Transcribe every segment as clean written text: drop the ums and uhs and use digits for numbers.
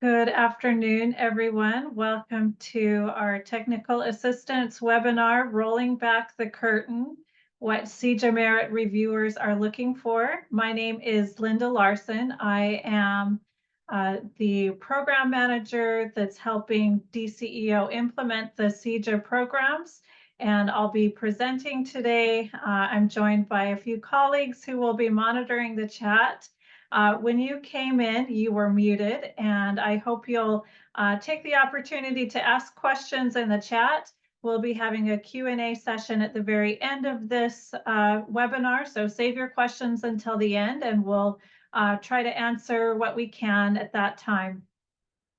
Good afternoon, everyone. Welcome to our technical assistance webinar, Rolling Back the Curtain, what CEJA merit reviewers are looking for. My name is Linda Larson. I am the program manager that's helping DCEO implement the CEJA programs, and I'll be presenting today. I'm joined by a few colleagues who will be monitoring the chat. When you came in, you were muted, and I hope you'll take the opportunity to ask questions in the chat. We'll be having a Q&A session at the very end of this webinar, so save your questions until the end, and we'll try to answer what we can at that time.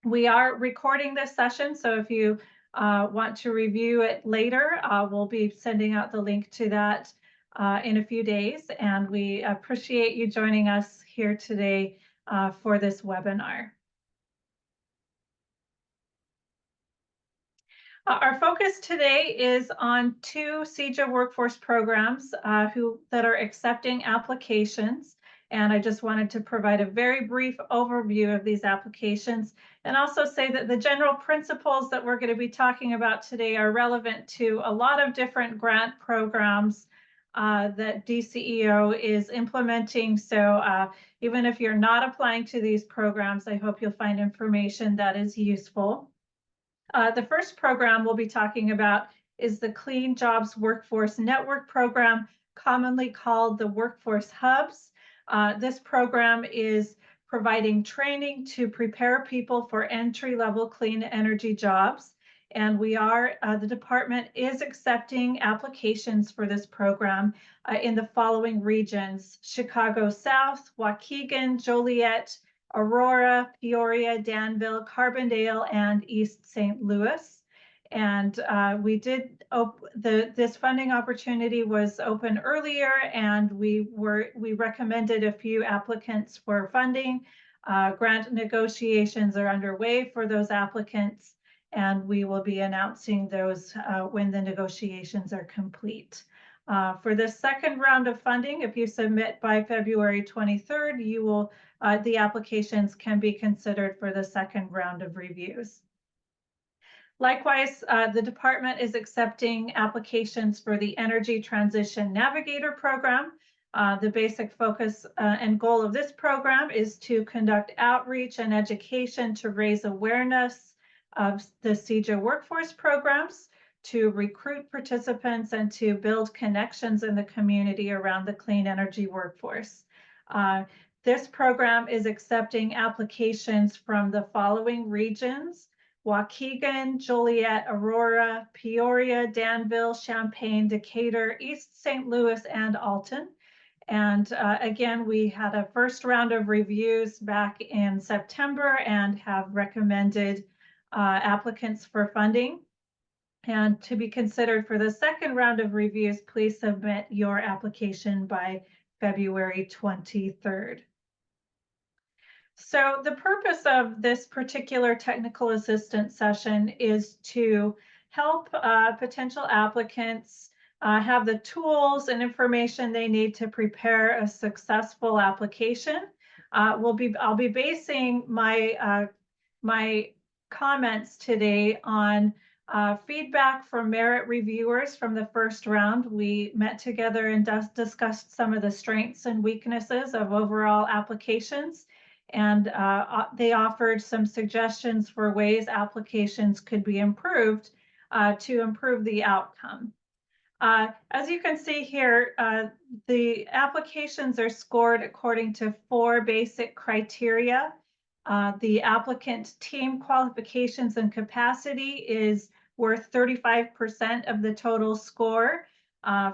We are recording this session, so if you want to review it later, we'll be sending out the link to that in a few days, and we appreciate you joining us here today for this webinar. Our focus today is on two CEJA workforce programs that are accepting applications. And I just wanted to provide a very brief overview of these applications and also say that the general principles that we're going to be talking about today are relevant to a lot of different grant programs that DCEO is implementing. So even if you're not applying to these programs, I hope you'll find information that is useful. The first program we'll be talking about is the Clean Jobs Workforce Network Program, commonly called the Workforce Hubs. This program is providing training to prepare people for entry-level clean energy jobs. And the department is accepting applications for this program in the following regions: Chicago South, Waukegan, Joliet, Aurora, Peoria, Danville, Carbondale, and East St. Louis. And this funding opportunity was open earlier, and we recommended a few applicants for funding. Grant negotiations are underway for those applicants, and we will be announcing those when the negotiations are complete. For this second round of funding, if you submit by February 23rd, the applications can be considered for the second round of reviews. Likewise, the department is accepting applications for the Energy Transition Navigator Program. The basic focus and goal of this program is to conduct outreach and education to raise awareness of the CEJA workforce programs, to recruit participants, and to build connections in the community around the clean energy workforce. This program is accepting applications from the following regions: Waukegan, Joliet, Aurora, Peoria, Danville, Champaign, Decatur, East St. Louis, and Alton. And again, we had a first round of reviews back in September and have recommended applicants for funding. And to be considered for the second round of reviews, please submit your application by February 23rd. So the purpose of this particular technical assistance session is to help potential applicants have the tools and information they need to prepare a successful application. I'll be basing my comments today on feedback from merit reviewers from the first round. We met together and discussed some of the strengths and weaknesses of overall applications, and they offered some suggestions for ways applications could be improved to improve the outcome. As you can see here, the applications are scored according to 4 basic criteria. The applicant team qualifications and capacity is worth 35% of the total score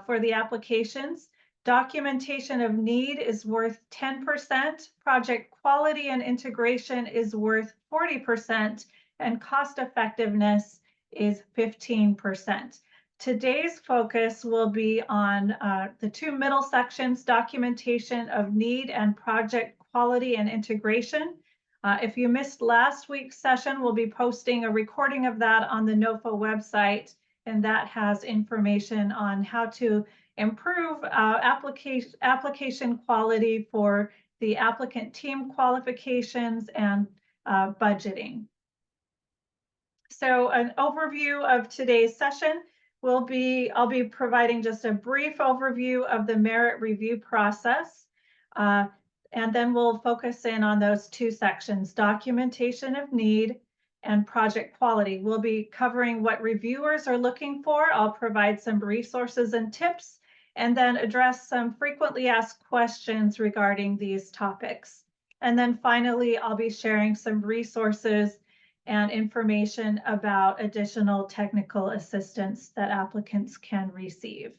for the applications. Documentation of need is worth 10%. Project quality and integration is worth 40%, and cost effectiveness is 15%. Today's focus will be on the 2 middle sections: documentation of need and project quality and integration. If you missed last week's session, we'll be posting a recording of that on the NOFA website, and that has information on how to improve application quality for the applicant team qualifications and budgeting. So an overview of today's session will be, I'll be providing just a brief overview of the merit review process. And then we'll focus in on those two sections, documentation of need and project quality. We'll be covering what reviewers are looking for. I'll provide some resources and tips, and then address some frequently asked questions regarding these topics. And then finally, I'll be sharing some resources and information about additional technical assistance that applicants can receive.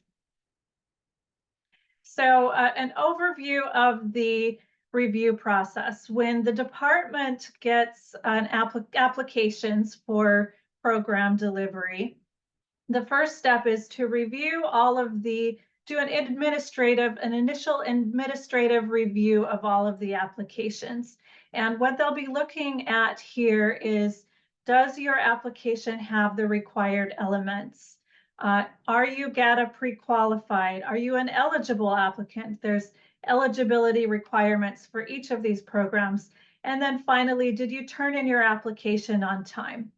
So an overview of the review process. When the department gets an applications for program delivery, the first step is to review all of the, do an initial administrative review of all of the applications. And what they'll be looking at here is, does your application have the required elements? Are you GATA pre-qualified? Are you an eligible applicant? There's eligibility requirements for each of these programs. And then finally, did you turn in your application on time?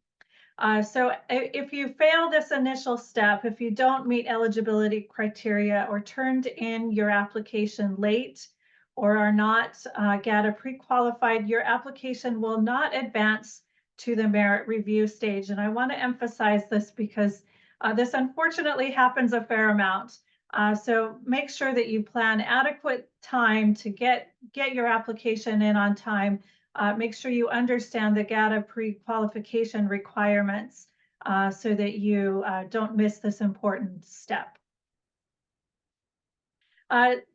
So if you fail this initial step, if you don't meet eligibility criteria or turned in your application late or are not GATA pre-qualified, your application will not advance to the merit review stage. And I want to emphasize this because this unfortunately happens a fair amount. So make sure that you plan adequate time to get your application in on time. Make sure you understand the GATA pre-qualification requirements so that you don't miss this important step.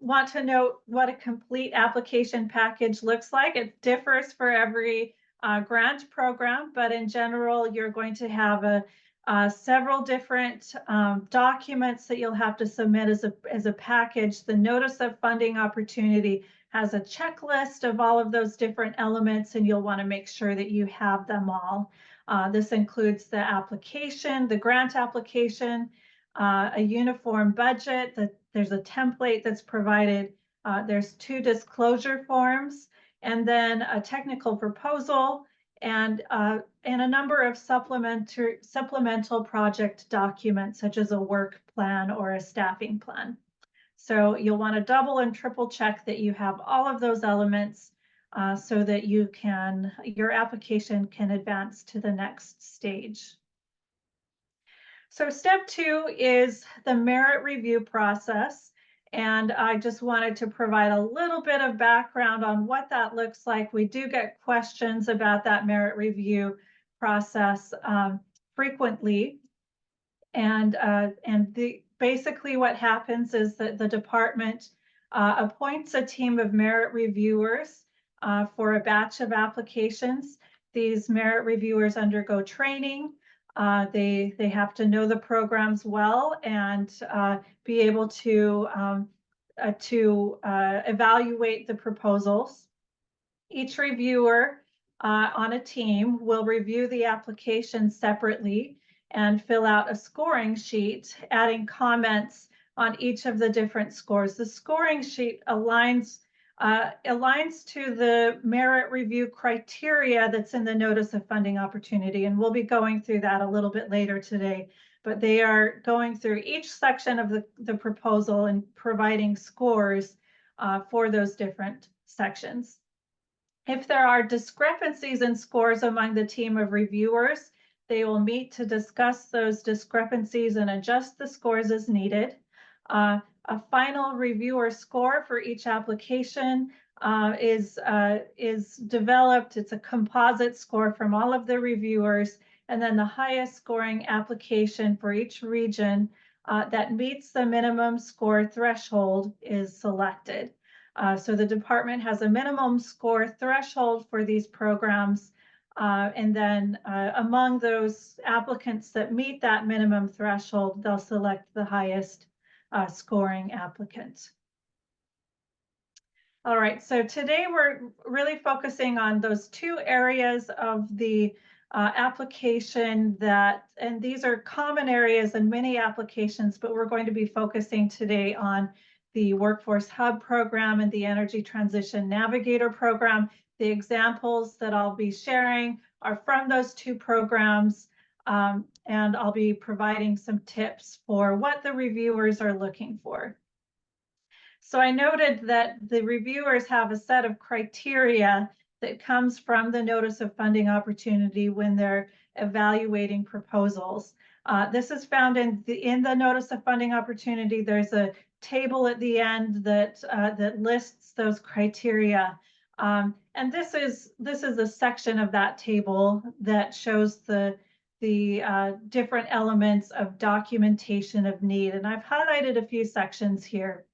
Want to note what a complete application package looks like. It differs for every grant program, but in general, you're going to have several different documents that you'll have to submit as a package. The notice of funding opportunity has a checklist of all of those different elements, and you'll want to make sure that you have them all. This includes the application, the grant application, a uniform budget, there's a template that's provided, there's 2 disclosure forms, and then a technical proposal, and a number of supplemental project documents, such as a work plan or a staffing plan. So you'll want to double and triple check that you have all of those elements so that your application can advance to the next stage. So step 2 is the merit review process. And I just wanted to provide a little bit of background on what that looks like. We do get questions about that merit review process frequently. And basically what happens is that the department appoints a team of merit reviewers for a batch of applications. These merit reviewers undergo training. They have to know the programs well and be able to evaluate the proposals. Each reviewer on a team will review the application separately and fill out a scoring sheet, adding comments on each of the different scores. The scoring sheet aligns to the merit review criteria that's in the notice of funding opportunity. And we'll be going through that a little bit later today, but they are going through each section of the proposal and providing scores for those different sections. If there are discrepancies in scores among the team of reviewers, they will meet to discuss those discrepancies and adjust the scores as needed. A final reviewer score for each application is developed. It's a composite score from all of the reviewers, and then the highest scoring application for each region that meets the minimum score threshold is selected. So the department has a minimum score threshold for these programs. And then among those applicants that meet that minimum threshold, they'll select the highest scoring applicant. All right, so today we're really focusing on those 2 areas of the application and these are common areas in many applications, but we're going to be focusing today on the Workforce Hub program and the Energy Transition Navigator program. The examples that I'll be sharing are from those two programs, and I'll be providing some tips for what the reviewers are looking for. So I noted that the reviewers have a set of criteria that comes from the notice of funding opportunity when they're evaluating proposals. This is found in the notice of funding opportunity. There's a table at the end that lists those criteria. And this is a section of that table that shows the different elements of documentation of need. And I've highlighted a few sections here.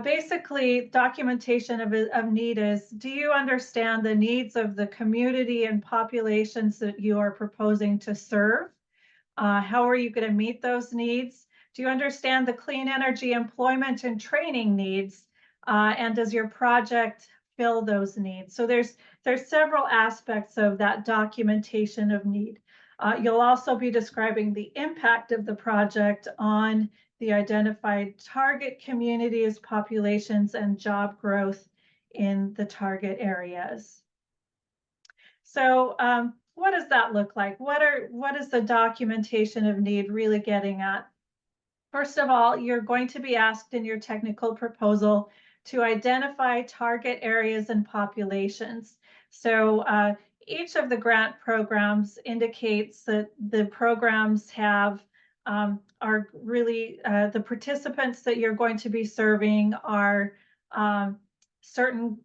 Basically, documentation of need is, do you understand the needs of the community and populations that you are proposing to serve? How are you going to meet those needs? Do you understand the clean energy employment and training needs? And does your project fill those needs? So there's several aspects of that documentation of need. You'll also be describing the impact of the project on the identified target communities, populations, and job growth in the target areas. So what does that look like? What is the documentation of need really getting at? First of all, you're going to be asked in your technical proposal to identify target areas and populations. So each of the grant programs indicates that the programs have are really the participants that you're going to be serving are certain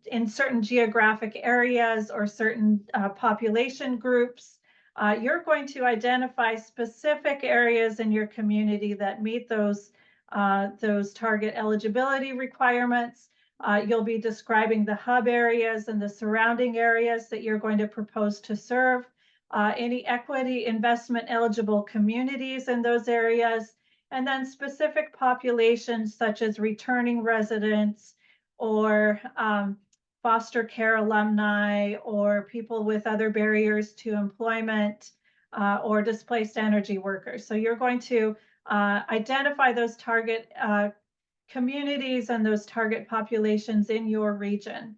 geographic areas or certain population groups. You're going to identify specific areas in your community that meet those target eligibility requirements. You'll be describing the hub areas and the surrounding areas that you're going to propose to serve, any equity investment eligible communities in those areas, and then specific populations such as returning residents or foster care alumni or people with other barriers to employment or displaced energy workers. So you're going to identify those target communities and those target populations in your region.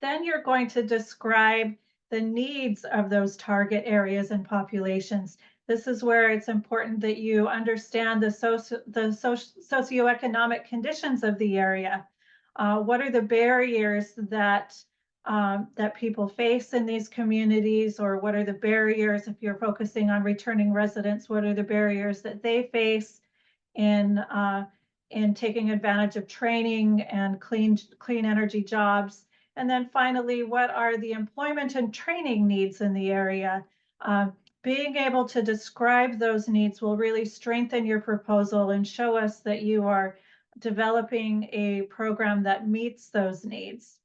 Then you're going to describe the needs of those target areas and populations. This is where it's important that you understand the socioeconomic conditions of the area. What are the barriers that people face in these communities, or what are the barriers, if you're focusing on returning residents, what are the barriers that they face in taking advantage of training and clean energy jobs? And then finally, what are the employment and training needs in the area? Being able to describe those needs will really strengthen your proposal and show us that you are developing a program that meets those needs.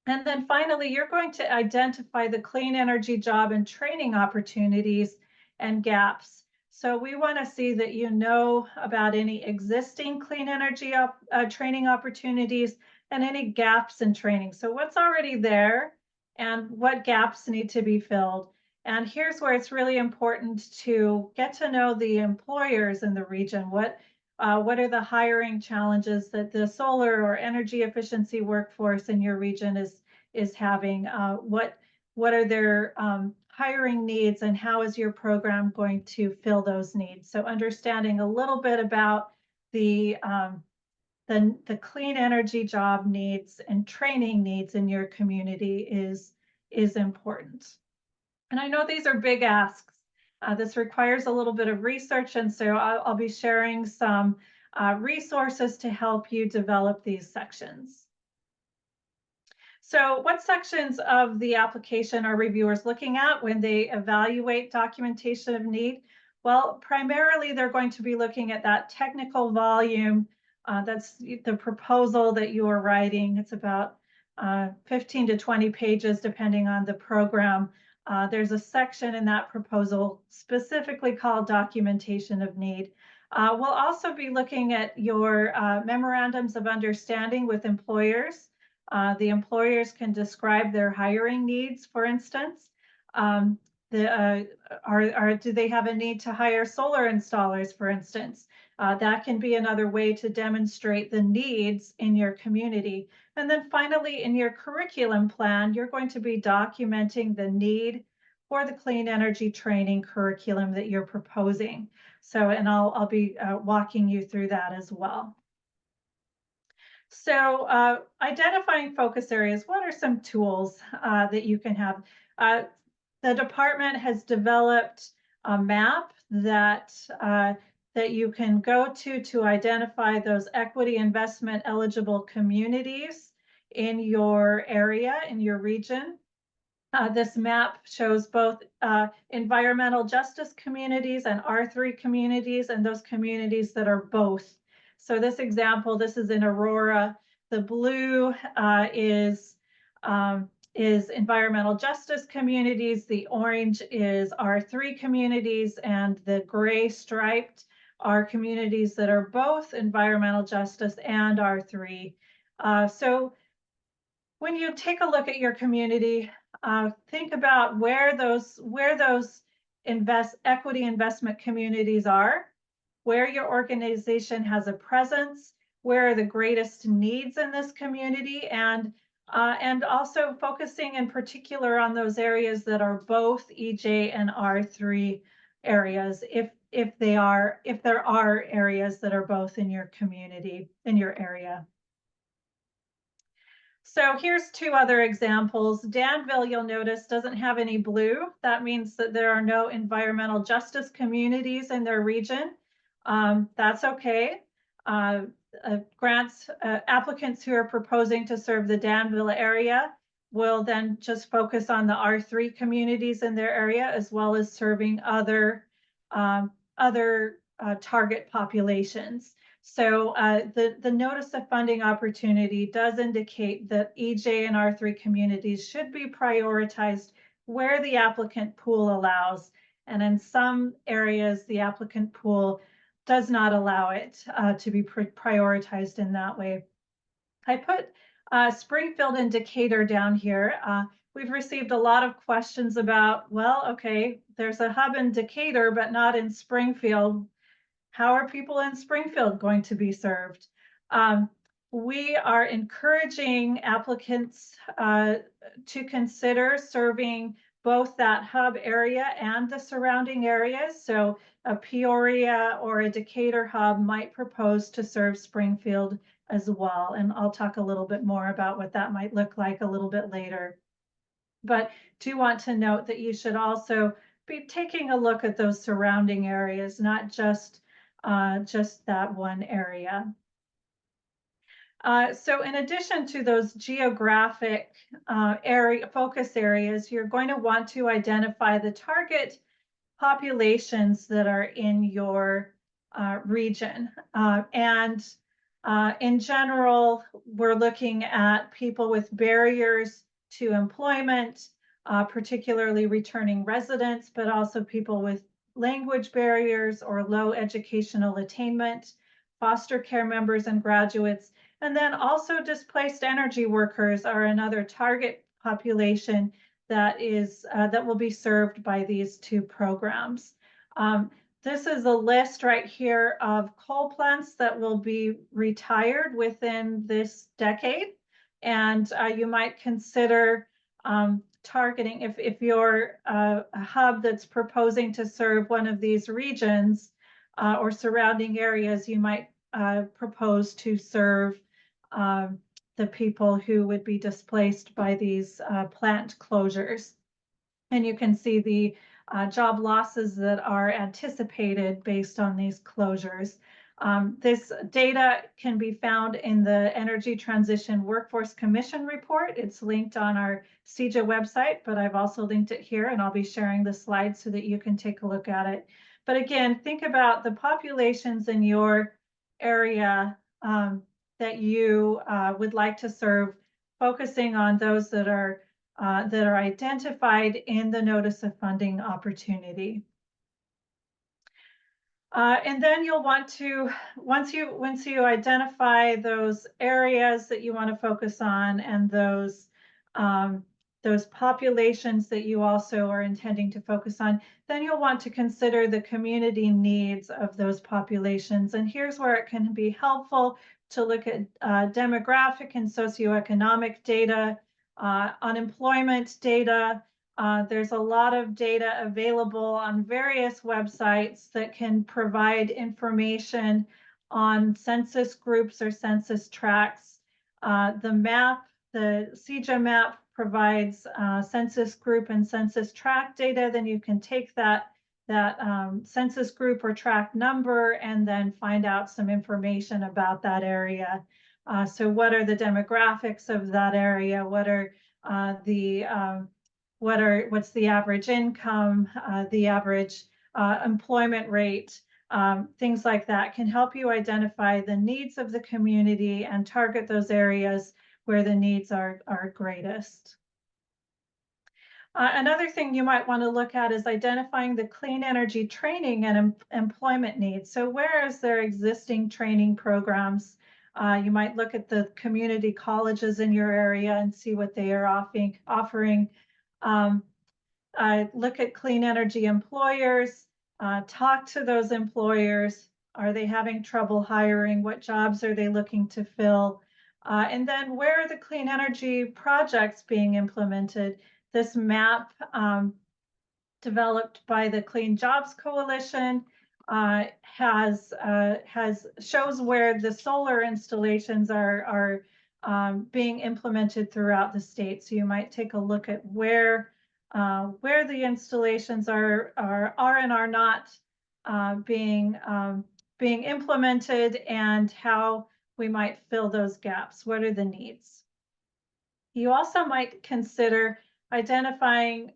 And then finally, you're going to identify the clean energy job and training opportunities and gaps. So we want to see that you know about any existing clean energy training opportunities and any gaps in training. So what's already there and what gaps need to be filled. And here's where it's really important to get to know the employers in the region. What are the hiring challenges that the solar or energy efficiency workforce in your region is having? What are their hiring needs, and how is your program going to fill those needs? So understanding a little bit about the clean energy job needs and training needs in your community is important. And I know these are big asks. This requires a little bit of research, and so I'll be sharing some resources to help you develop these sections. So what sections of the application are reviewers looking at when they evaluate documentation of need? Well, primarily they're going to be looking at that technical volume. That's the proposal that you are writing. It's about 15 to 20 pages, depending on the program. There's a section in that proposal specifically called documentation of need. We'll also be looking at your memorandums of understanding with employers. The employers can describe their hiring needs, for instance. Do they have a need to hire solar installers, for instance? That can be another way to demonstrate the needs in your community. And then finally, in your curriculum plan, you're going to be documenting the need for the clean energy training curriculum that you're proposing. So, and I'll be walking you through that as well. So identifying focus areas, what are some tools that you can have? The department has developed a map that that you can go to identify those equity investment eligible communities in your area, in your region. This map shows both environmental justice communities and R3 communities, and those communities that are both. So this example, this is in Aurora. The blue is environmental justice communities. The orange is R3 communities, and the gray striped are communities that are both environmental justice and R3. So when you take a look at your community, think about where those equity investment communities are, where your organization has a presence, where are the greatest needs in this community, and also focusing in particular on those areas that are both EJ and R3 areas, if there are areas that are both in your community, in your area. So here's two other examples. Danville, you'll notice, doesn't have any blue. That means that there are no environmental justice communities in their region. That's okay. Applicants who are proposing to serve the Danville area will then just focus on the R3 communities in their area, as well as serving other target populations. So the notice of funding opportunity does indicate that EJ and R3 communities should be prioritized where the applicant pool allows. And in some areas, the applicant pool does not allow it to be prioritized in that way. I put Springfield and Decatur down here. We've received a lot of questions about, well, okay, there's a hub in Decatur, but not in Springfield. How are people in Springfield going to be served? We are encouraging applicants to consider serving both that hub area and the surrounding areas. So a Peoria or a Decatur hub might propose to serve Springfield as well. And I'll talk a little bit more about what that might look like a little bit later. But do want to note that you should also be taking a look at those surrounding areas, not just that one area. So in addition to those geographic focus areas, you're going to want to identify the target populations that are in your region. In general, we're looking at people with barriers to employment, particularly returning residents, but also people with language barriers or low educational attainment, foster care members and graduates, and then also displaced energy workers are another target population that will be served by these two programs. This is a list right here of coal plants that will be retired within this decade, and you might consider targeting, if you're a hub that's proposing to serve one of these regions or surrounding areas, you might propose to serve the people who would be displaced by these plant closures. And you can see the job losses that are anticipated based on these closures. This data can be found in the Energy Transition Workforce Commission report. It's linked on our CEJA website, but I've also linked it here, and I'll be sharing the slides so that you can take a look at it. But again, think about the populations in your area that you would like to serve, focusing on those that are identified in the notice of funding opportunity. And then you'll want to, once you identify those areas that you want to focus on and those those populations that you also are intending to focus on, then you'll want to consider the community needs of those populations. And here's where it can be helpful to look at demographic and socioeconomic data, unemployment data. There's a lot of data available on various websites that can provide information on census groups or census tracts. The CEJA map provides census group and census tract data. Then you can take that census group or tract number and then find out some information about that area. So what are the demographics of that area? What's the average income, the average employment rate, things like that can help you identify the needs of the community and target those areas where the needs are greatest. Another thing you might want to look at is identifying the clean energy training and employment needs. So where is there existing training programs? You might look at the community colleges in your area and see what they are offering. Look at clean energy employers, talk to those employers. Are they having trouble hiring? What jobs are they looking to fill? And then where are the clean energy projects being implemented? This map developed by the Clean Jobs Coalition shows where the solar installations are being implemented throughout the state. So you might take a look at where the installations are and are not being implemented, and how we might fill those gaps. What are the needs? You also might consider identifying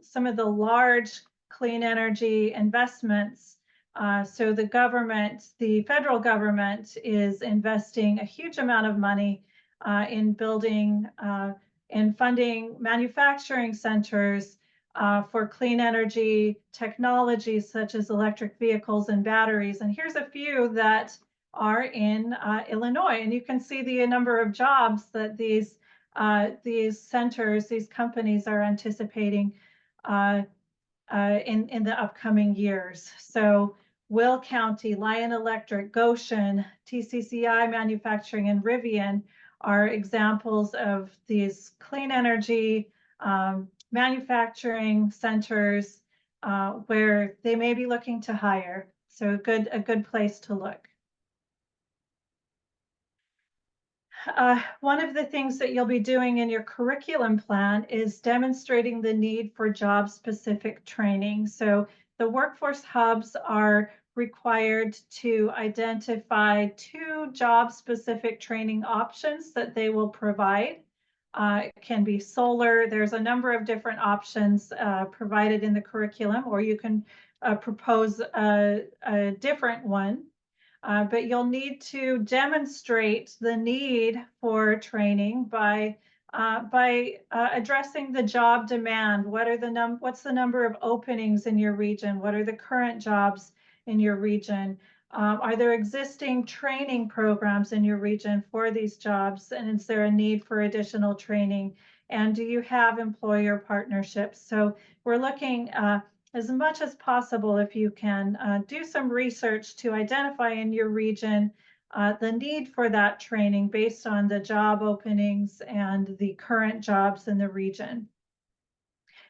some of the large clean energy investments. So the federal government is investing a huge amount of money in building and funding manufacturing centers for clean energy technologies such as electric vehicles and batteries. And here's a few that are in Illinois. And you can see the number of jobs that these centers, these companies are anticipating in the upcoming years. So Will County, Lyon Electric, Goshen, TCCI Manufacturing, and Rivian are examples of these clean energy manufacturing centers where they may be looking to hire. So a good place to look. One of the things that you'll be doing in your curriculum plan is demonstrating the need for job-specific training. So the workforce hubs are required to identify 2 job-specific training options that they will provide. It can be solar. There's a number of different options provided in the curriculum, or you can propose a different one. But you'll need to demonstrate the need for training by addressing the job demand. What's the number of openings in your region? What are the current jobs in your region? Are there existing training programs in your region for these jobs? And is there a need for additional training? And do you have employer partnerships? So we're looking as much as possible, if you can, do some research to identify in your region the need for that training based on the job openings and the current jobs in the region.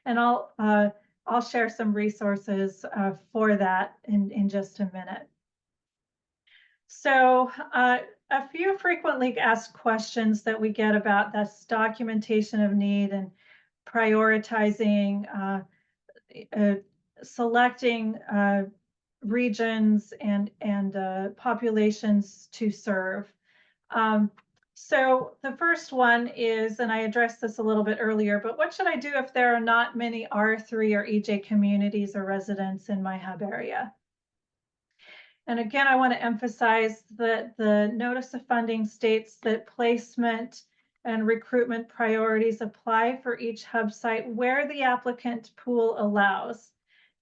And I'll share some resources for that in just a minute. So a few frequently asked questions that we get about this documentation of need and prioritizing selecting regions and populations to serve. So the first one is, and I addressed this a little bit earlier, but what should I do if there are not many R3 or EJ communities or residents in my hub area? And again, I want to emphasize that the notice of funding states that placement and recruitment priorities apply for each hub site where the applicant pool allows.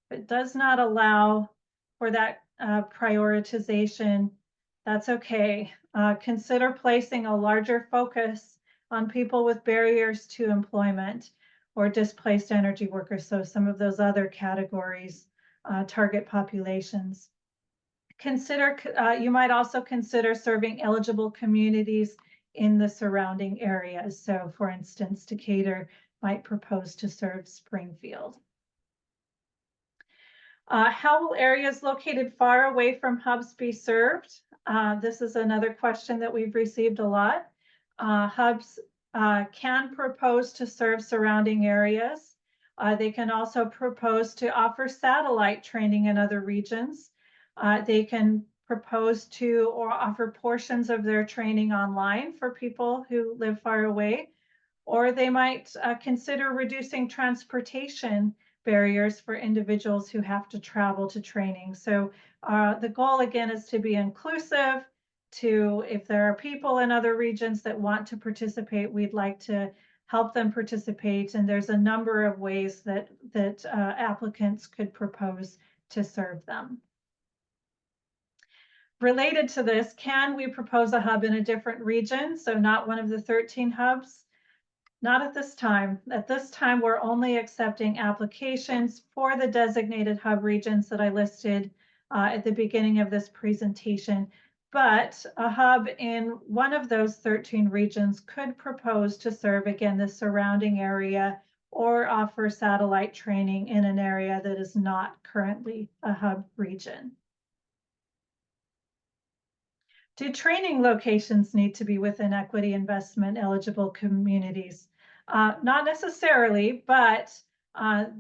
If it does not allow for that prioritization, that's okay. Consider placing a larger focus on people with barriers to employment. or displaced energy workers. So some of those other categories, target populations. You might also consider serving eligible communities in the surrounding areas. So for instance, Decatur might propose to serve Springfield. How will areas located far away from hubs be served? This is another question that we've received a lot. Hubs can propose to serve surrounding areas. They can also propose to offer satellite training in other regions. They can propose to or offer portions of their training online for people who live far away, or they might consider reducing transportation barriers for individuals who have to travel to training. So the goal again is to be inclusive, to if there are people in other regions that want to participate, we'd like to help them participate. And there's a number of ways that applicants could propose to serve them. Related to this, can we propose a hub in a different region? So not one of the 13 hubs? Not at this time. At this time, we're only accepting applications for the designated hub regions that I listed at the beginning of this presentation. But a hub in one of those 13 regions could propose to serve, again, the surrounding area or offer satellite training in an area that is not currently a hub region. Do training locations need to be within equity investment eligible communities? Not necessarily, but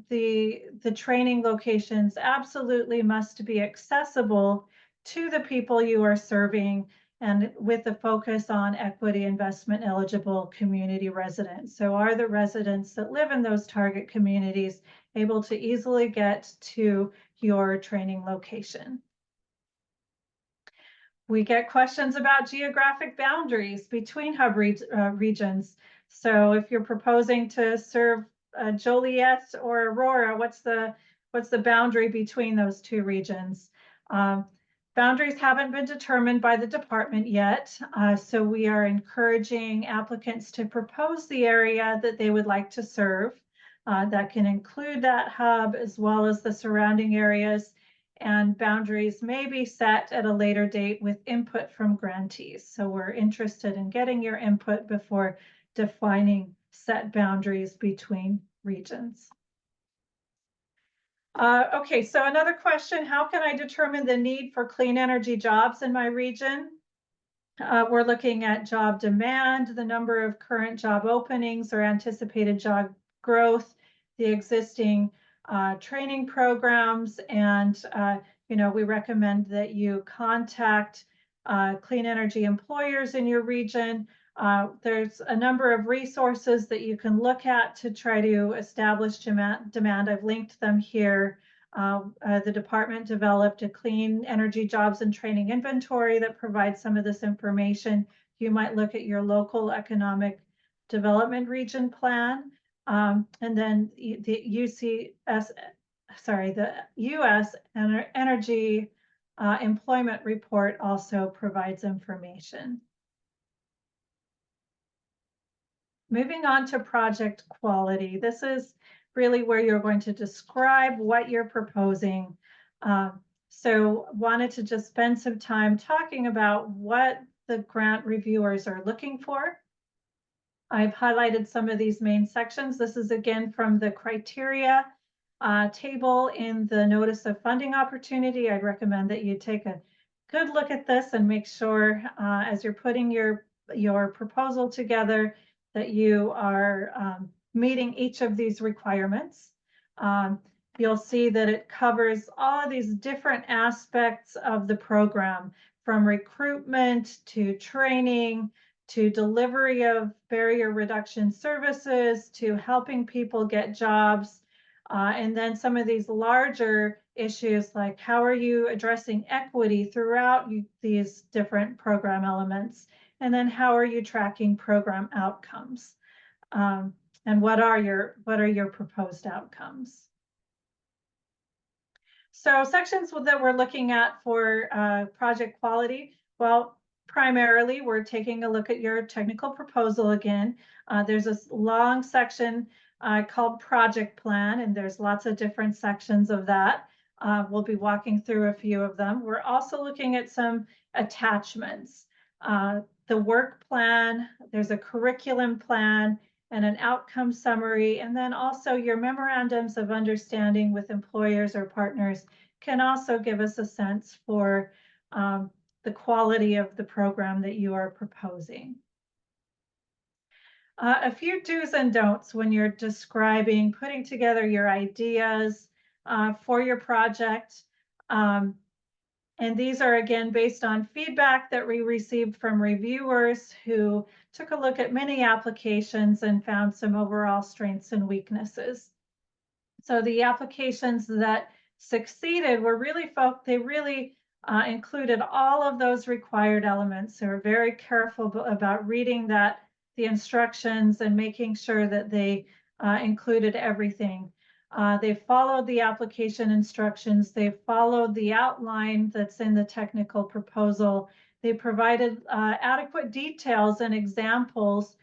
the training locations absolutely must be accessible to the people you are serving, and with the focus on equity investment eligible community residents. So are the residents that live in those target communities able to easily get to your training location? We get questions about geographic boundaries between hub regions. So if you're proposing to serve Joliet or Aurora, what's the boundary between those two regions? Boundaries haven't been determined by the department yet, so we are encouraging applicants to propose the area that they would like to serve. That can include that hub as well as the surrounding areas, and boundaries may be set at a later date with input from grantees. So we're interested in getting your input before defining set boundaries between regions. Okay, so another question, how can I determine the need for clean energy jobs in my region? We're looking at job demand, the number of current job openings or anticipated job growth, the existing training programs, and we recommend that you contact clean energy employers in your region. There's a number of resources that you can look at to try to establish demand. I've linked them here. The department developed a clean energy jobs and training inventory that provides some of this information. You might look at your local economic development region plan. And then the US Energy Employment Report also provides information. Moving on to project quality. This is really where you're going to describe what you're proposing. So wanted to just spend some time talking about what the grant reviewers are looking for. I've highlighted some of these main sections. This is again from the criteria table in the notice of funding opportunity. I'd recommend that you take a good look at this and make sure as you're putting your proposal together that you are meeting each of these requirements. You'll see that it covers all of these different aspects of the program, from recruitment to training, to delivery of barrier reduction services, to helping people get jobs. And then some of these larger issues, like how are you addressing equity throughout these different program elements? And then how are you tracking program outcomes? And what are your proposed outcomes? So sections that we're looking at for project quality, well, primarily we're taking a look at your technical proposal again. There's this long section called Project Plan, and there's lots of different sections of that. We'll be walking through a few of them. We're also looking at some attachments. The work plan, there's a curriculum plan, and an outcome summary, and then also your memorandums of understanding with employers or partners can also give us a sense for the quality of the program that you are proposing. A few do's and don'ts when you're describing, putting together your ideas for your project. And these are, again, based on feedback that we received from reviewers who took a look at many applications and found some overall strengths and weaknesses. So the applications that succeeded were really they really included all of those required elements. They were very careful about reading the instructions and making sure that they included everything. They followed the application instructions. They followed the outline that's in the technical proposal. They provided adequate details and examples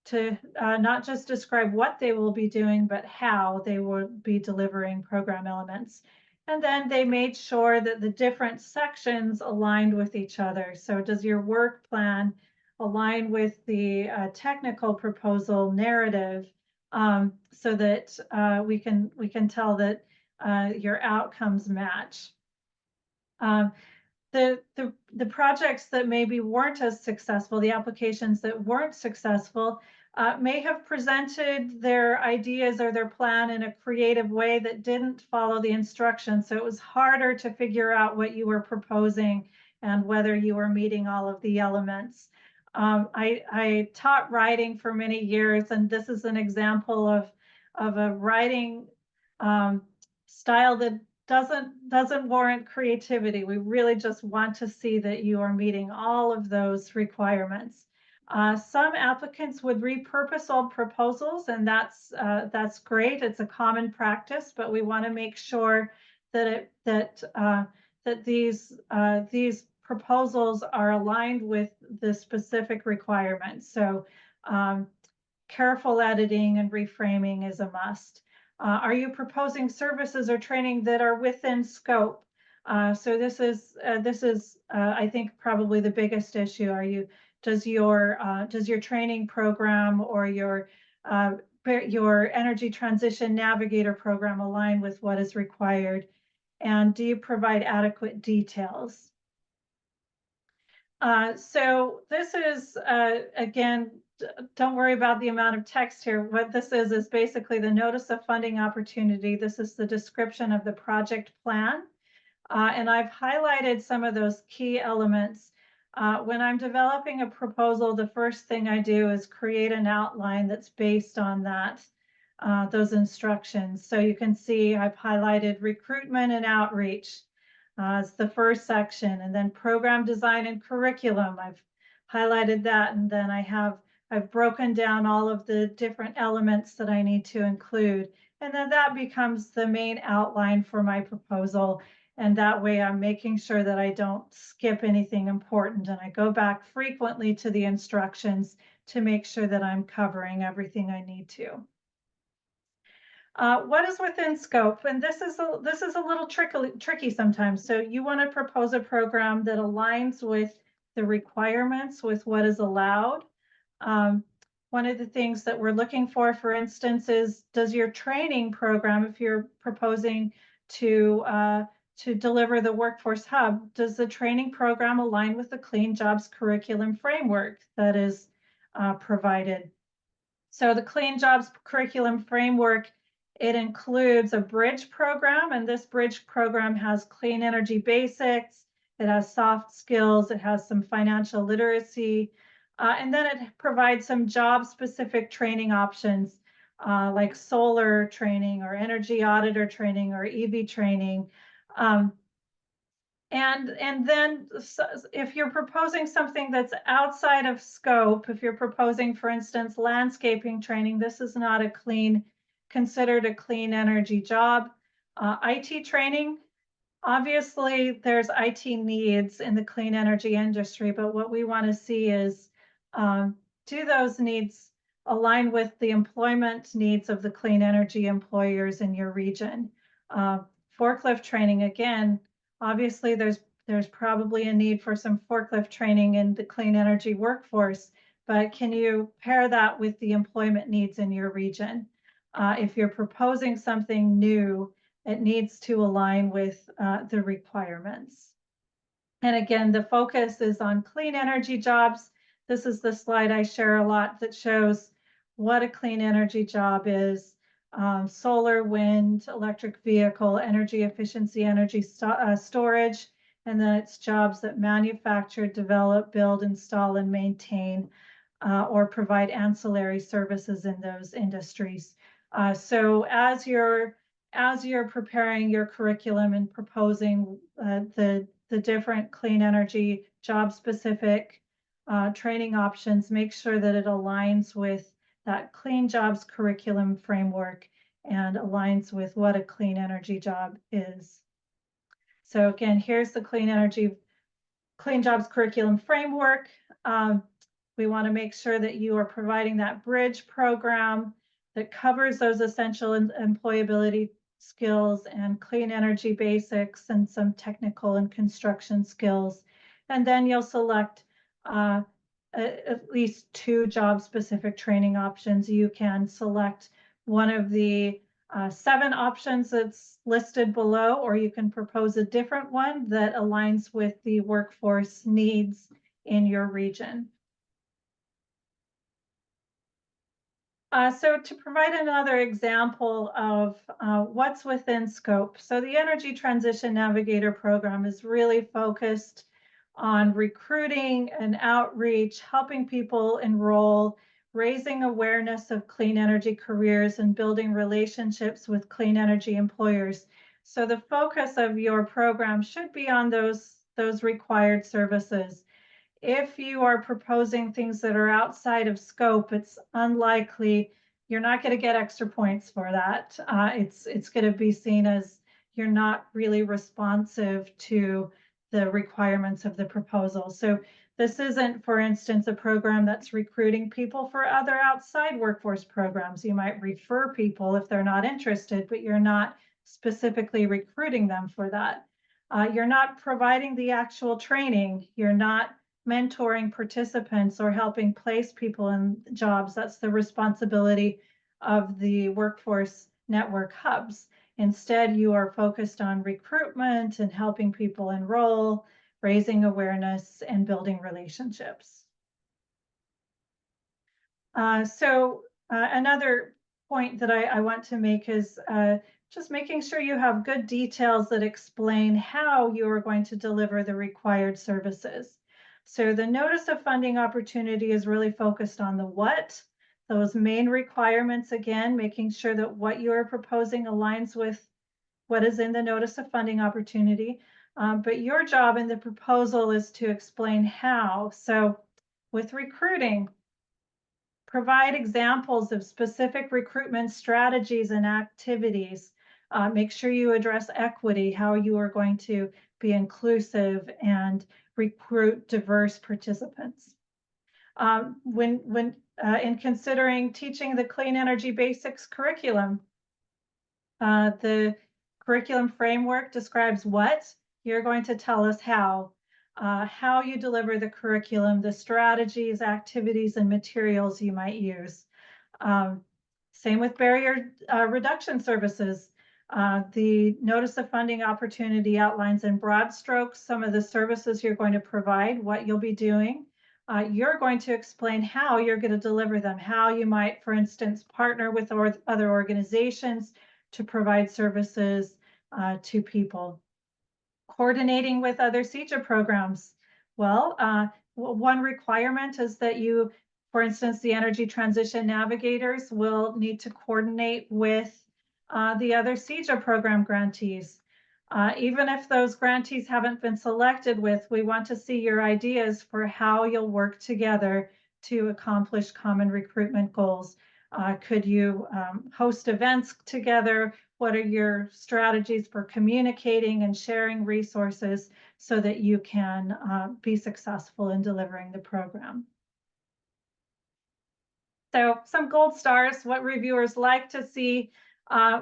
to not just describe what they will be doing, but how they will be delivering program elements. And then they made sure that the different sections aligned with each other. So does your work plan align with the technical proposal narrative, so that we can tell that your outcomes match. The projects that maybe weren't as successful, the applications that weren't successful, may have presented their ideas or their plan in a creative way that didn't follow the instructions. So it was harder to figure out what you were proposing and whether you were meeting all of the elements. I taught writing for many years, and this is an example of a writing style that doesn't warrant creativity. We really just want to see that you are meeting all of those requirements. Some applicants would repurpose old proposals, and that's great. It's a common practice, but we want to make sure that these proposals are aligned with the specific requirements. So careful editing and reframing is a must. Are you proposing services or training that are within scope? So this is I think probably the biggest issue. Does your training program or your energy transition navigator program align with what is required? And do you provide adequate details? So this is, again, don't worry about the amount of text here. What this is basically the notice of funding opportunity. This is the description of the project plan. And I've highlighted some of those key elements. When I'm developing a proposal, the first thing I do is create an outline that's based on those instructions. So you can see I've highlighted recruitment and outreach. It's the first section, and then program design and curriculum. I've highlighted that, and then I've broken down all of the different elements that I need to include. And then that becomes the main outline for my proposal. And that way I'm making sure that I don't skip anything important. And I go back frequently to the instructions to make sure that I'm covering everything I need to. What is within scope? And this is a little tricky sometimes. So you want to propose a program that aligns with the requirements, with what is allowed. One of the things that we're looking for instance, is does your training program, if you're proposing to deliver the Workforce Hub, does the training program align with the Clean Jobs curriculum framework that is provided? So the Clean Jobs curriculum framework, it includes a bridge program, and this bridge program has clean energy basics, it has soft skills, it has some financial literacy, and then it provides some job-specific training options like solar training or energy auditor training or EV training. And then if you're proposing something that's outside of scope, if you're proposing, for instance, landscaping training, this is not considered a clean energy job. IT training, obviously there's IT needs in the clean energy industry, but what we want to see is, do those needs align with the employment needs of the clean energy employers in your region. Forklift training, again, obviously there's probably a need for some forklift training in the clean energy workforce, but can you pair that with the employment needs in your region? If you're proposing something new, it needs to align with the requirements. And again, the focus is on clean energy jobs. This is the slide I share a lot that shows what a clean energy job is. Solar, wind, electric vehicle, energy efficiency, energy storage, and then it's jobs that manufacture, develop, build, install, and maintain or provide ancillary services in those industries. So as you're preparing your curriculum and proposing the different clean energy job specific training options, make sure that it aligns with that clean jobs curriculum framework and aligns with what a clean energy job is. So again, here's the clean jobs curriculum framework. We want to make sure that you are providing that bridge program that covers those essential employability skills and clean energy basics and some technical and construction skills. And then you'll select at least 2 job-specific training options. You can select one of the 7 options that's listed below, or you can propose a different one that aligns with the workforce needs in your region. So to provide another example of what's within scope. So the Energy Transition Navigator program is really focused on recruiting and outreach, helping people enroll, raising awareness of clean energy careers, and building relationships with clean energy employers. So the focus of your program should be on those required services. If you are proposing things that are outside of scope, it's unlikely you're not going to get extra points for that. It's going to be seen as you're not really responsive to the requirements of the proposal. So this isn't, for instance, a program that's recruiting people for other outside workforce programs. You might refer people if they're not interested, but you're not specifically recruiting them for that. You're not providing the actual training. You're not mentoring participants or helping place people in jobs. That's the responsibility of the workforce network hubs. Instead, you are focused on recruitment and helping people enroll, raising awareness, and building relationships. Another point that I want to make is just making sure you have good details that explain how you are going to deliver the required services. So the notice of funding opportunity is really focused on the what, those main requirements, again, making sure that what you are proposing aligns with what is in the notice of funding opportunity. But your job in the proposal is to explain how. So with recruiting, provide examples of specific recruitment strategies and activities. Make sure you address equity, how you are going to be inclusive and recruit diverse participants. When in considering teaching the Clean Energy Basics curriculum, the curriculum framework describes what, you're going to tell us how you deliver the curriculum, the strategies, activities, and materials you might use. Same with barrier reduction services. The notice of funding opportunity outlines in broad strokes some of the services you're going to provide, what you'll be doing. You're going to explain how you're going to deliver them, how you might, for instance, partner with other organizations to provide services to people. Coordinating with other CEJA programs. Well, one requirement is that you, for instance, the Energy Transition Navigators will need to coordinate with the other CEJA program grantees. Even if those grantees haven't been selected with, we want to see your ideas for how you'll work together to accomplish common recruitment goals. Could you host events together? What are your strategies for communicating and sharing resources so that you can be successful in delivering the program? So some gold stars, what reviewers like to see.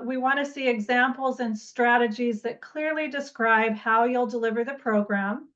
We want to see examples and strategies that clearly describe how you'll deliver the program.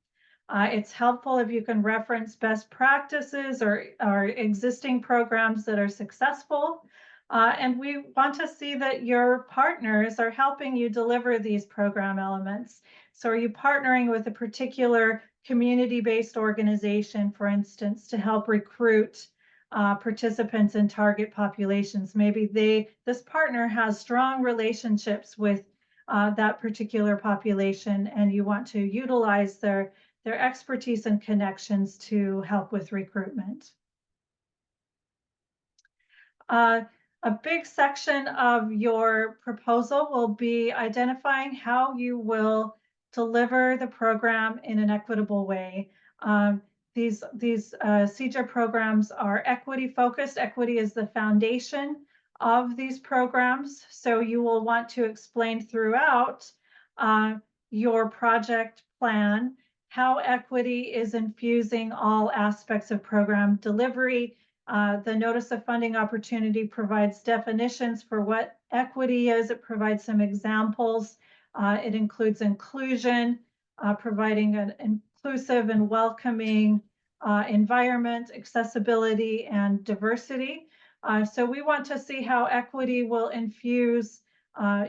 It's helpful if you can reference best practices or existing programs that are successful. And we want to see that your partners are helping you deliver these program elements. So are you partnering with a particular community-based organization, for instance, to help recruit participants in target populations? Maybe this partner has strong relationships with that particular population, and you want to utilize their expertise and connections to help with recruitment. A big section of your proposal will be identifying how you will deliver the program in an equitable way. These CEJA programs are equity focused. Equity is the foundation of these programs. So you will want to explain throughout your project plan how equity is infusing all aspects of program delivery. The Notice of Funding Opportunity provides definitions for what equity is. It provides some examples. It includes inclusion, providing an inclusive and welcoming environment, accessibility, and diversity. So we want to see how equity will infuse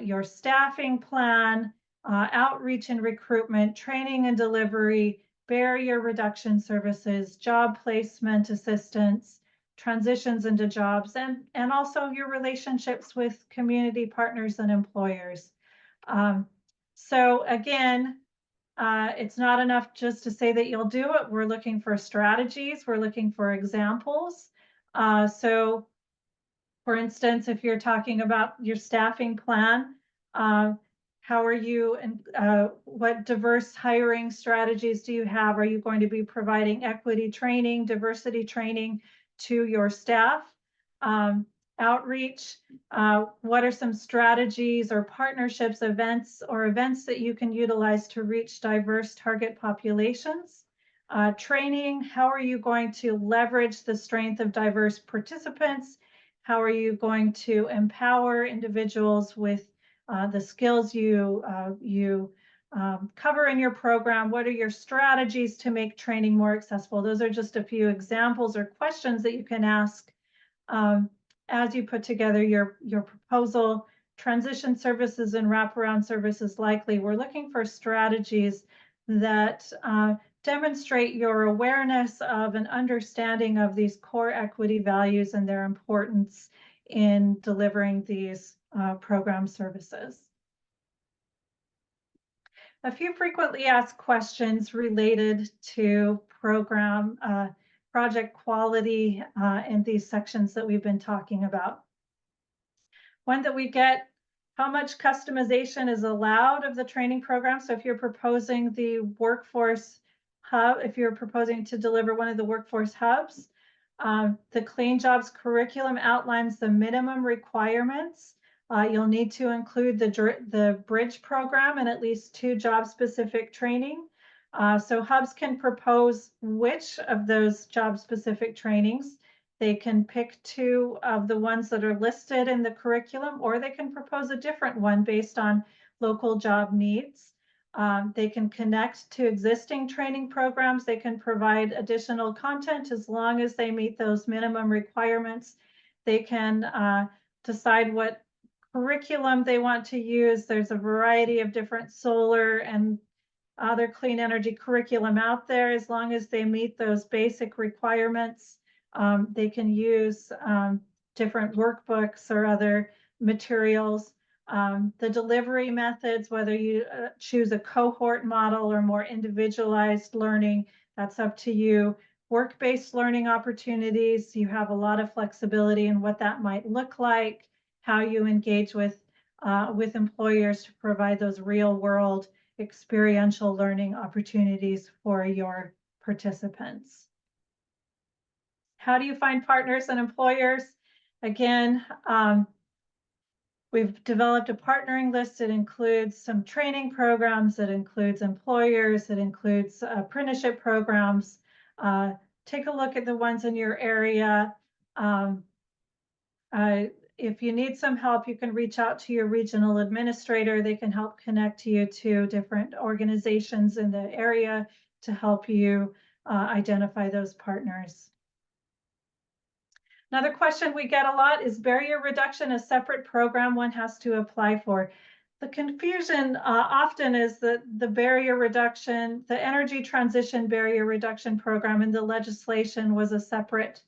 your staffing plan, outreach and recruitment, training and delivery, barrier reduction services, job placement assistance, transitions into jobs, and also your relationships with community partners and employers. So again, it's not enough just to say that you'll do it. We're looking for strategies. We're looking for examples. So for instance, if you're talking about your staffing plan, how are you and what diverse hiring strategies do you have? Are you going to be providing equity training, diversity training to your staff? Outreach, what are some strategies or partnerships, events that you can utilize to reach diverse target populations? Training, how are you going to leverage the strength of diverse participants? How are you going to empower individuals with the skills you cover in your program? What are your strategies to make training more accessible? Those are just a few examples or questions that you can ask as you put together your proposal. Transition services and wraparound services likely. We're looking for strategies that demonstrate your awareness of and understanding of these core equity values and their importance in delivering these program services. A few frequently asked questions related to program project quality in these sections that we've been talking about. One that we get, how much customization is allowed of the training program? So if you're proposing the workforce hub, if you're proposing to deliver one of the workforce hubs, the Clean Jobs curriculum outlines the minimum requirements. You'll need to include the bridge program and at least 2 job-specific training. So hubs can propose which of those job-specific trainings. They can pick 2 of the ones that are listed in the curriculum, or they can propose a different one based on local job needs. They can connect to existing training programs. They can provide additional content as long as they meet those minimum requirements. They can decide what curriculum they want to use. There's a variety of different solar and other clean energy curriculum out there. As long as they meet those basic requirements, they can use different workbooks or other materials. The delivery methods, whether you choose a cohort model or more individualized learning, that's up to you. Work-based learning opportunities, you have a lot of flexibility in what that might look like, how you engage with employers to provide those real-world experiential learning opportunities for your participants. How do you find partners and employers? Again, we've developed a partnering list. It includes some training programs, it includes employers, it includes apprenticeship programs. Take a look at the ones in your area. If you need some help, you can reach out to your regional administrator. They can help connect you to different organizations in the area to help you identify those partners. Another question we get a lot, is barrier reduction a separate program one has to apply for? The confusion often is that the barrier reduction, the energy transition barrier reduction program in the legislation was a separate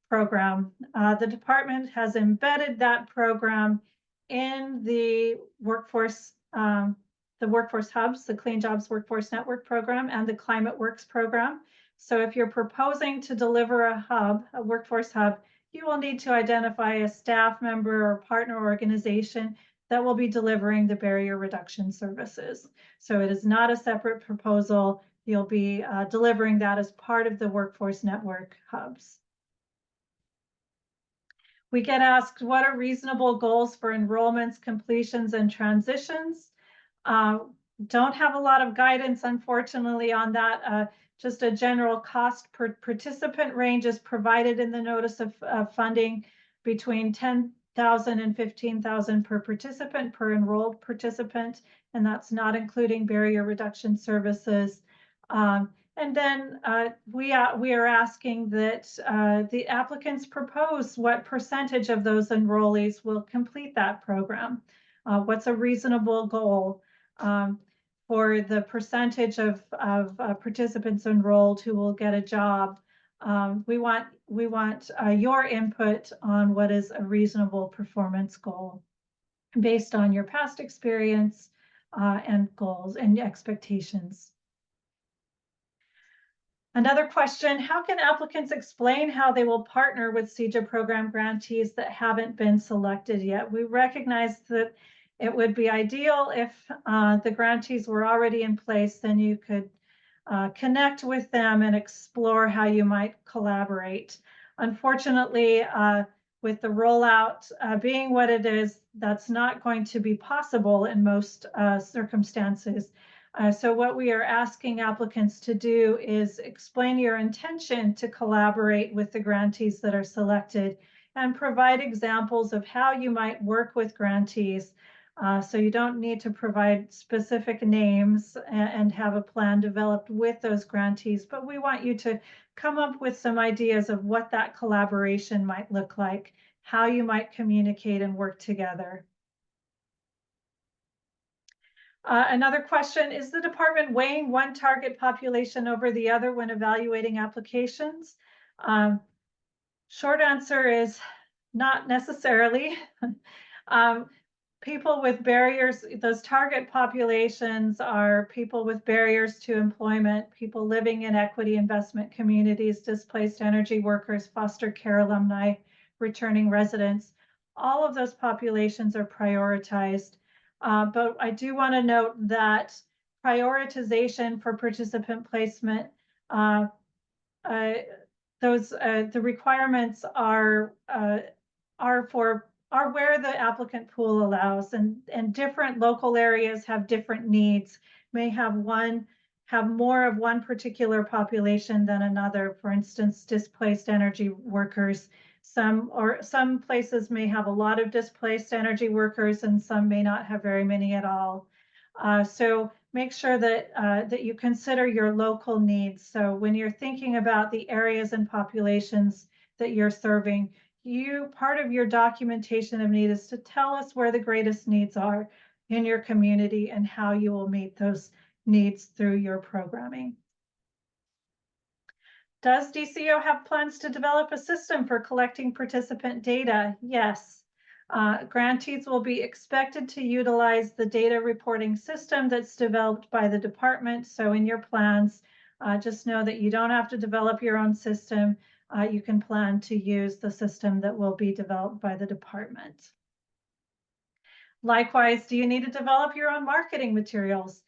program. The department has embedded that program in the workforce hubs, the Clean Jobs Workforce Network program and the Climate Works program. So if you're proposing to deliver a hub, a workforce hub, you will need to identify a staff member or partner organization that will be delivering the barrier reduction services. So it is not a separate proposal. You'll be delivering that as part of the workforce network hubs. We get asked, what are reasonable goals for enrollments, completions, and transitions? Don't have a lot of guidance, unfortunately, on that. Just a general cost per participant range is provided in the notice of funding between 10,000 and 15,000 per participant, per enrolled participant, and that's not including barrier reduction services. And then we are asking that the applicants propose what percentage of those enrollees will complete that program. What's a reasonable goal for the percentage of participants enrolled who will get a job? We want your input on what is a reasonable performance goal based on your past experience and goals and expectations. Another question, how can applicants explain how they will partner with CEJA program grantees that haven't been selected yet? We recognize that it would be ideal if the grantees were already in place, then you could connect with them and explore how you might collaborate. Unfortunately, with the rollout being what it is, that's not going to be possible in most circumstances. So what we are asking applicants to do is explain your intention to collaborate with the grantees that are selected and provide examples of how you might work with grantees. So you don't need to provide specific names and have a plan developed with those grantees, but we want you to come up with some ideas of what that collaboration might look like, how you might communicate and work together. Another question, is the department weighing one target population over the other when evaluating applications? Short answer is not necessarily. People with barriers, those target populations are people with barriers to employment, people living in equity investment communities, displaced energy workers, foster care alumni, returning residents. All of those populations are prioritized. But I do want to note that prioritization for participant placement, the requirements are where the applicant pool allows, and different local areas have different needs, may have more of one particular population than another. For instance, displaced energy workers. Some places may have a lot of displaced energy workers and some may not have very many at all. So make sure that you consider your local needs. So when you're thinking about the areas and populations that you're serving, part of your documentation of need is to tell us where the greatest needs are in your community and how you will meet those needs through your programming. Does DCO have plans to develop a system for collecting participant data? Yes. Grantees will be expected to utilize the data reporting system that's developed by the department. So in your plans, just know that you don't have to develop your own system. You can plan to use the system that will be developed by the department. Likewise, do you need to develop your own marketing materials?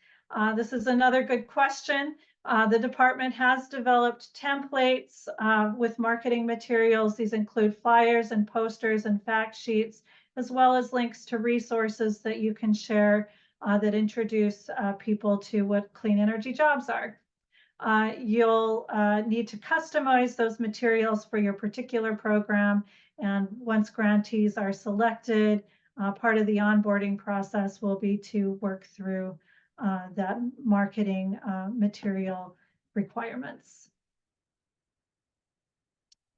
This is another good question. The department has developed templates with marketing materials. These include flyers and posters and fact sheets, as well as links to resources that you can share that introduce people to what clean energy jobs are. You'll need to customize those materials for your particular program, And once grantees are selected, part of the onboarding process will be to work through that marketing material requirements.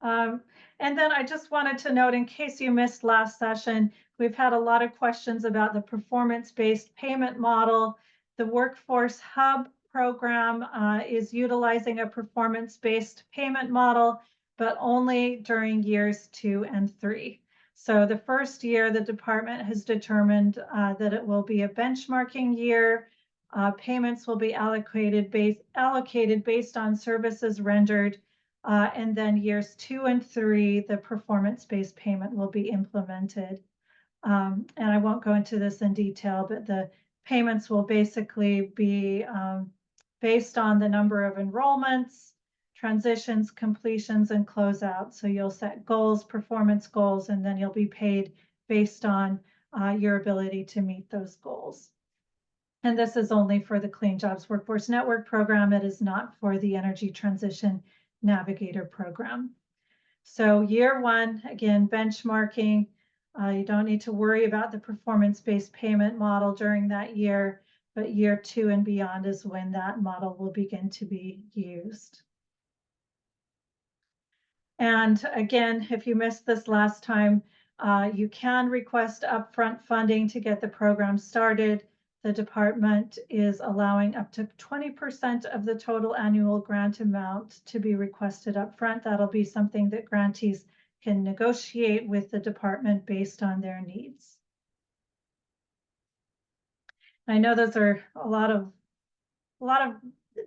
And then I just wanted to note, in case you missed last session, we've had a lot of questions about the performance-based payment model. The Workforce Hub program is utilizing a performance-based payment model, but only during years 2 and 3. So the first year, the department has determined that it will be a benchmarking year. Payments will be allocated based on services rendered. And then years 2 and 3, the performance-based payment will be implemented. And I won't go into this in detail, but the payments will basically be based on the number of enrollments, transitions, completions, and closeouts. So you'll set goals, performance goals, and then you'll be paid based on your ability to meet those goals. And this is only for the Clean Jobs Workforce Network program. It is not for the Energy Transition Navigator program. So year 1, again, benchmarking. You don't need to worry about the performance-based payment model during that year, but year 2 and beyond is when that model will begin to be used. And again, if you missed this last time, you can request upfront funding to get the program started. The department is allowing up to 20% of the total annual grant amount to be requested upfront. That'll be something that grantees can negotiate with the department based on their needs. I know those are a lot of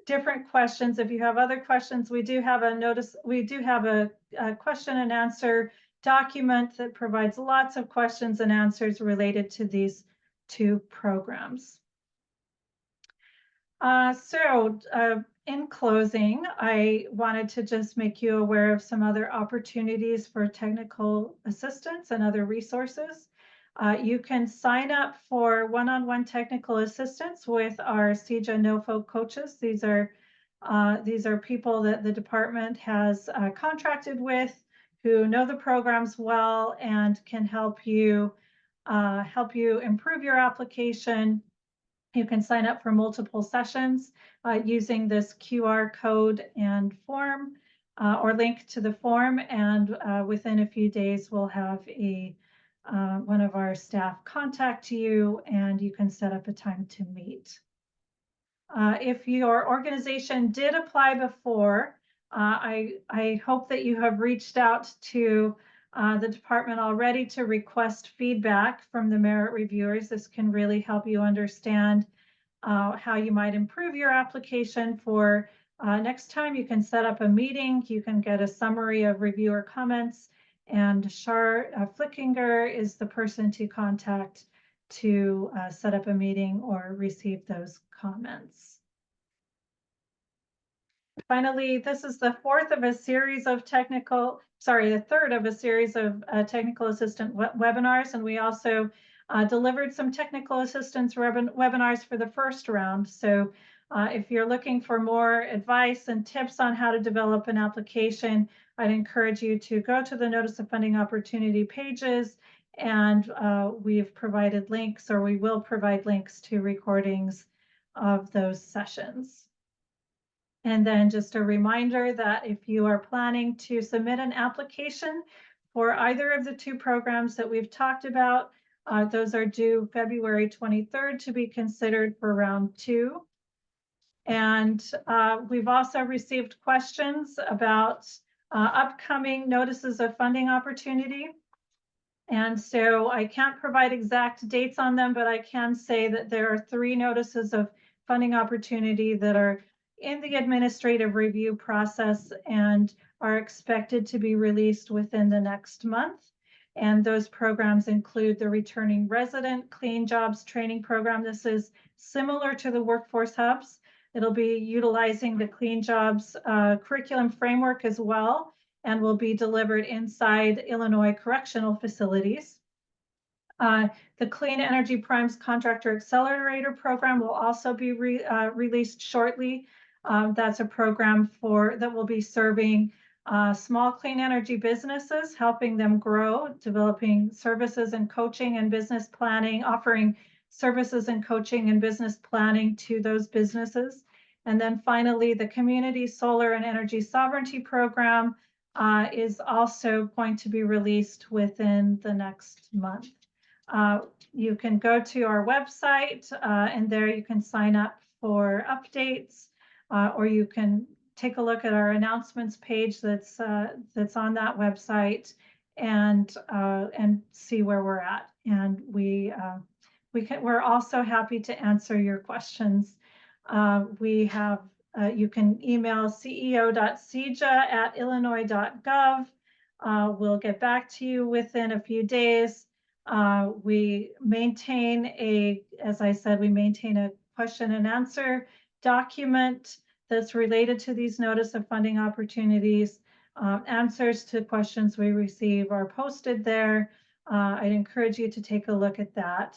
different questions. If you have other questions, we do have a question and answer document that provides lots of questions and answers related to these 2 programs. In closing, I wanted to just make you aware of some other opportunities for technical assistance and other resources. You can sign up for one-on-one technical assistance with our CEJA NOFO coaches. These are people that the department has contracted with, who know the programs well and can help you improve your application. You can sign up for multiple sessions using this QR code and form or link to the form, and within a few days we'll have one of our staff contact you, and you can set up a time to meet. If your organization did apply before, I hope that you have reached out to the department already to request feedback from the merit reviewers. This can really help you understand how you might improve your application for next time. You can set up a meeting, you can get a summary of reviewer comments, and Shar Flickinger is the person to contact to set up a meeting or receive those comments. Finally, this is the third of a series of technical assistant webinars, and we also delivered some technical assistance webinars for the first round. So if you're looking for more advice and tips on how to develop an application, I'd encourage you to go to the Notice of Funding Opportunity pages, and we've provided links, or we will provide links to recordings of those sessions. And then just a reminder that if you are planning to submit an application for either of the 2 programs that we've talked about, those are due February 23rd to be considered for round 2. And we've also received questions about upcoming notices of funding opportunity. And so I can't provide exact dates on them, but I can say that there are 3 notices of funding opportunity that are in the administrative review process and are expected to be released within the next month. And those programs include the Returning Resident Clean Jobs Training Program. This is similar to the Workforce Hubs. It'll be utilizing the Clean Jobs curriculum framework as well, and will be delivered inside Illinois correctional facilities. The Clean Energy Primes Contractor Accelerator Program will also be released shortly. That's a program that will be serving small clean energy businesses, helping them grow, developing services and coaching and business planning, offering services and coaching and business planning to those businesses. And then finally, the Community Solar and Energy Sovereignty Program is also going to be released within the next month. You can go to our website and there you can sign up for updates, or you can take a look at our announcements page that's on that website and see where we're at. And we're also happy to answer your questions. You can email ceo.ceja@illinois.gov. We'll get back to you within a few days. We maintain as I said, we maintain a question and answer document that's related to these notice of funding opportunities. Answers to questions we receive are posted there. I'd encourage you to take a look at that.